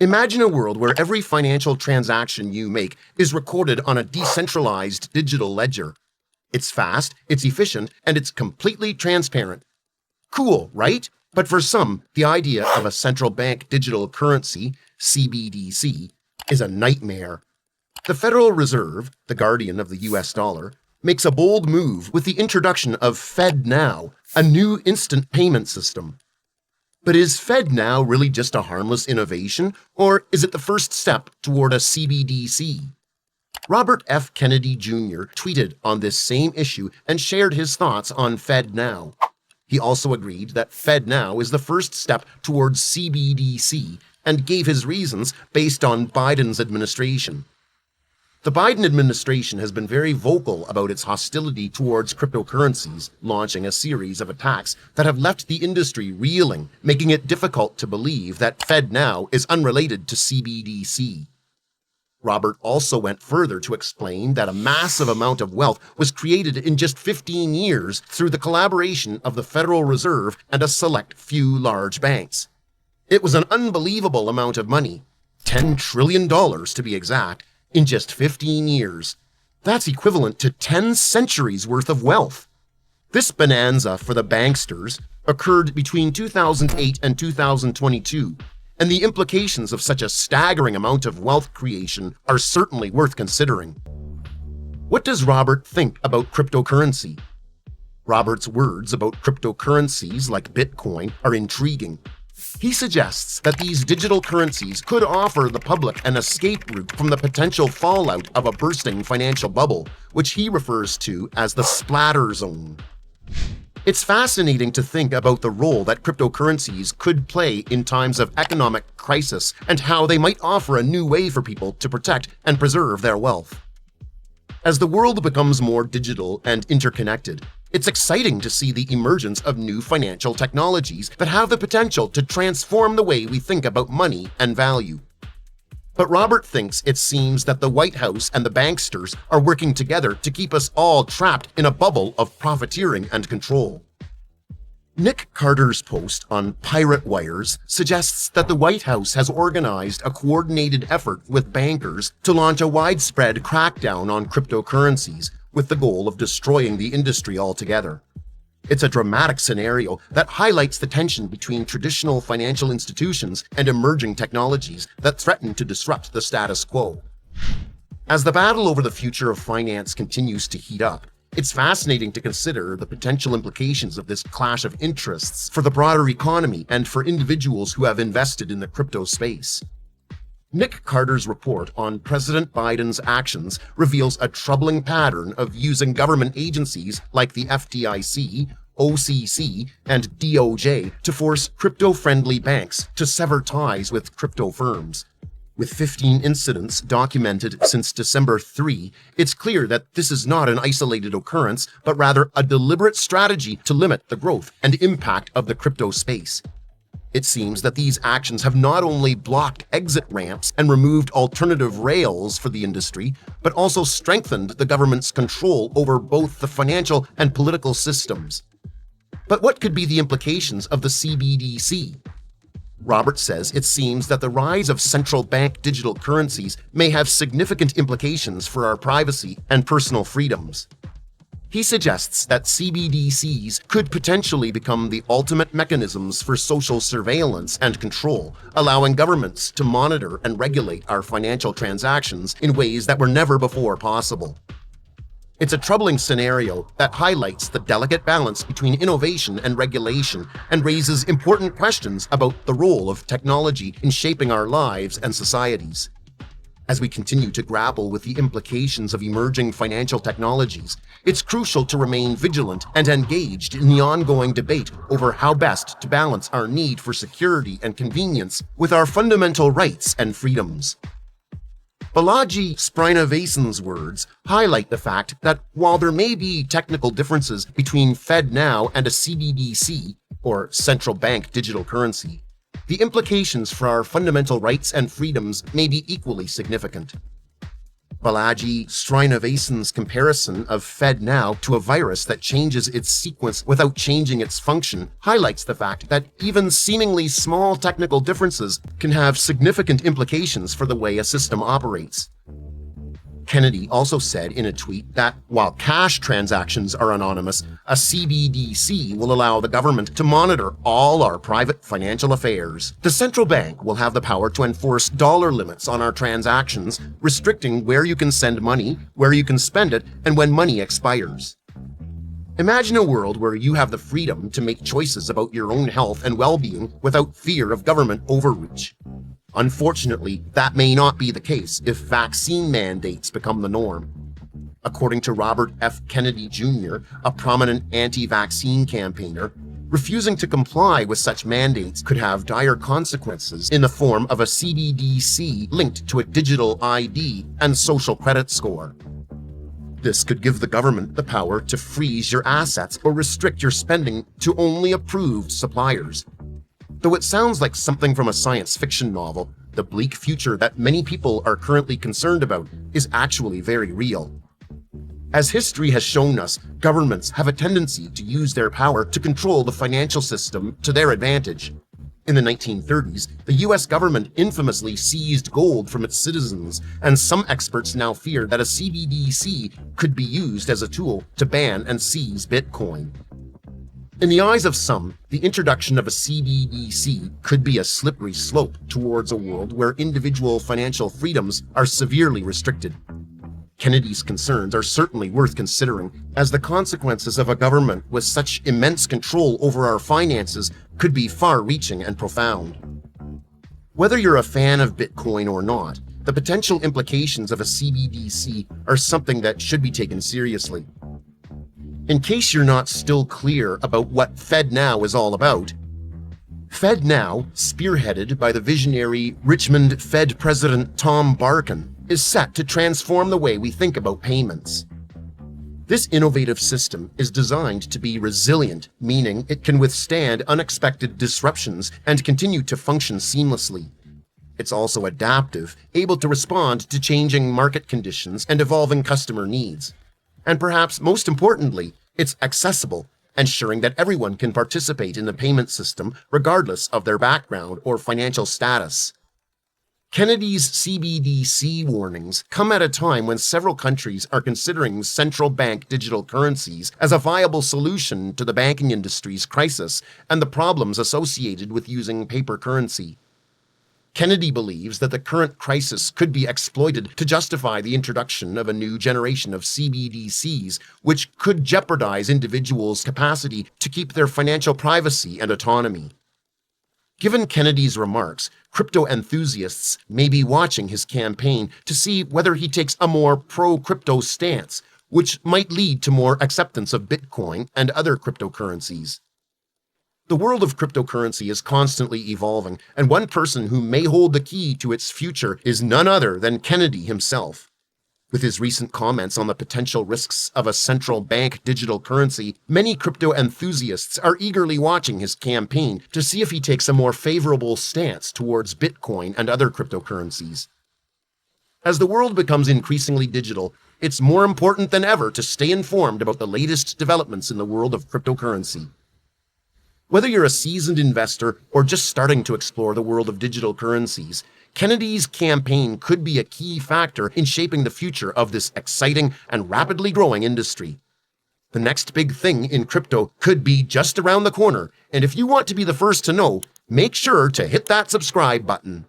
Imagine a world where every financial transaction you make is recorded on a decentralized digital ledger. It's fast, it's efficient, and it's completely transparent. Cool, right? But for some, the idea of a central bank digital currency, CBDC, is a nightmare. The Federal Reserve, the guardian of the US dollar, makes a bold move with the introduction of FedNow, a new instant payment system. But is FedNow really just a harmless innovation, or is it the first step toward a CBDC? Robert F. Kennedy Jr. tweeted on this same issue and shared his thoughts on FedNow. He also agreed that FedNow is the first step towards CBDC and gave his reasons based on Biden's administration. The Biden administration has been very vocal about its hostility towards cryptocurrencies, launching a series of attacks that have left the industry reeling, making it difficult to believe that FedNow is unrelated to CBDC. Robert also went further to explain that a massive amount of wealth was created in just 15 years through the collaboration of the Federal Reserve and a select few large banks. It was an unbelievable amount of money, $10 trillion to be exact, in just 15 years. That's equivalent to 10 centuries worth of wealth. This bonanza for the banksters occurred between 2008 and 2022, and the implications of such a staggering amount of wealth creation are certainly worth considering. What does Robert think about cryptocurrency? Robert's words about cryptocurrencies like Bitcoin are intriguing. He suggests that these digital currencies could offer the public an escape route from the potential fallout of a bursting financial bubble, which he refers to as the splatter zone. It's fascinating to think about the role that cryptocurrencies could play in times of economic crisis and how they might offer a new way for people to protect and preserve their wealth. As the world becomes more digital and interconnected, it's exciting to see the emergence of new financial technologies that have the potential to transform the way we think about money and value. But Robert thinks it seems that the White House and the banksters are working together to keep us all trapped in a bubble of profiteering and control. Nic Carter's post on Pirate Wires suggests that the White House has organized a coordinated effort with bankers to launch a widespread crackdown on cryptocurrencies, with the goal of destroying the industry altogether. It's a dramatic scenario that highlights the tension between traditional financial institutions and emerging technologies that threaten to disrupt the status quo. As the battle over the future of finance continues to heat up, it's fascinating to consider the potential implications of this clash of interests for the broader economy and for individuals who have invested in the crypto space. Nic Carter's report on President Biden's actions reveals a troubling pattern of using government agencies like the FDIC, OCC, and DOJ to force crypto-friendly banks to sever ties with crypto firms. With 15 incidents documented since December 3, it's clear that this is not an isolated occurrence, but rather a deliberate strategy to limit the growth and impact of the crypto space. It seems that these actions have not only blocked exit ramps and removed alternative rails for the industry, but also strengthened the government's control over both the financial and political systems. But what could be the implications of the CBDC? Robert says it seems that the rise of central bank digital currencies may have significant implications for our privacy and personal freedoms. He suggests that CBDCs could potentially become the ultimate mechanisms for social surveillance and control, allowing governments to monitor and regulate our financial transactions in ways that were never before possible. It's a troubling scenario that highlights the delicate balance between innovation and regulation and raises important questions about the role of technology in shaping our lives and societies. As we continue to grapple with the implications of emerging financial technologies, it's crucial to remain vigilant and engaged in the ongoing debate over how best to balance our need for security and convenience with our fundamental rights and freedoms. Balaji Srinivasan's words highlight the fact that while there may be technical differences between FedNow and a CBDC, or central bank digital currency, the implications for our fundamental rights and freedoms may be equally significant. Balaji Srinivasan's comparison of FedNow to a virus that changes its sequence without changing its function highlights the fact that even seemingly small technical differences can have significant implications for the way a system operates. Kennedy also said in a tweet that while cash transactions are anonymous, a CBDC will allow the government to monitor all our private financial affairs. The central bank will have the power to enforce dollar limits on our transactions, restricting where you can send money, where you can spend it, and when money expires. Imagine a world where you have the freedom to make choices about your own health and well-being without fear of government overreach. Unfortunately, that may not be the case if vaccine mandates become the norm. According to Robert F. Kennedy Jr., a prominent anti-vaccine campaigner, refusing to comply with such mandates could have dire consequences in the form of a CBDC linked to a digital ID and social credit score. This could give the government the power to freeze your assets or restrict your spending to only approved suppliers. Though it sounds like something from a science fiction novel, the bleak future that many people are currently concerned about is actually very real. As history has shown us, governments have a tendency to use their power to control the financial system to their advantage. In the 1930s, the US government infamously seized gold from its citizens, and some experts now fear that a CBDC could be used as a tool to ban and seize Bitcoin. In the eyes of some, the introduction of a CBDC could be a slippery slope towards a world where individual financial freedoms are severely restricted. Kennedy's concerns are certainly worth considering, as the consequences of a government with such immense control over our finances could be far-reaching and profound. Whether you're a fan of Bitcoin or not, the potential implications of a CBDC are something that should be taken seriously. In case you're not still clear about what FedNow is all about, FedNow, spearheaded by the visionary Richmond Fed President Tom Barkin, is set to transform the way we think about payments. This innovative system is designed to be resilient, meaning it can withstand unexpected disruptions and continue to function seamlessly. It's also adaptive, able to respond to changing market conditions and evolving customer needs. And perhaps most importantly, it's accessible, ensuring that everyone can participate in the payment system regardless of their background or financial status. Kennedy's CBDC warnings come at a time when several countries are considering central bank digital currencies as a viable solution to the banking industry's crisis and the problems associated with using paper currency. Kennedy believes that the current crisis could be exploited to justify the introduction of a new generation of CBDCs, which could jeopardize individuals' capacity to keep their financial privacy and autonomy. Given Kennedy's remarks, crypto enthusiasts may be watching his campaign to see whether he takes a more pro-crypto stance, which might lead to more acceptance of Bitcoin and other cryptocurrencies. The world of cryptocurrency is constantly evolving, and one person who may hold the key to its future is none other than Kennedy himself. With his recent comments on the potential risks of a central bank digital currency, many crypto enthusiasts are eagerly watching his campaign to see if he takes a more favorable stance towards Bitcoin and other cryptocurrencies. As the world becomes increasingly digital, it's more important than ever to stay informed about the latest developments in the world of cryptocurrency. Whether you're a seasoned investor or just starting to explore the world of digital currencies, Kennedy's campaign could be a key factor in shaping the future of this exciting and rapidly growing industry. The next big thing in crypto could be just around the corner, and if you want to be the first to know, make sure to hit that subscribe button.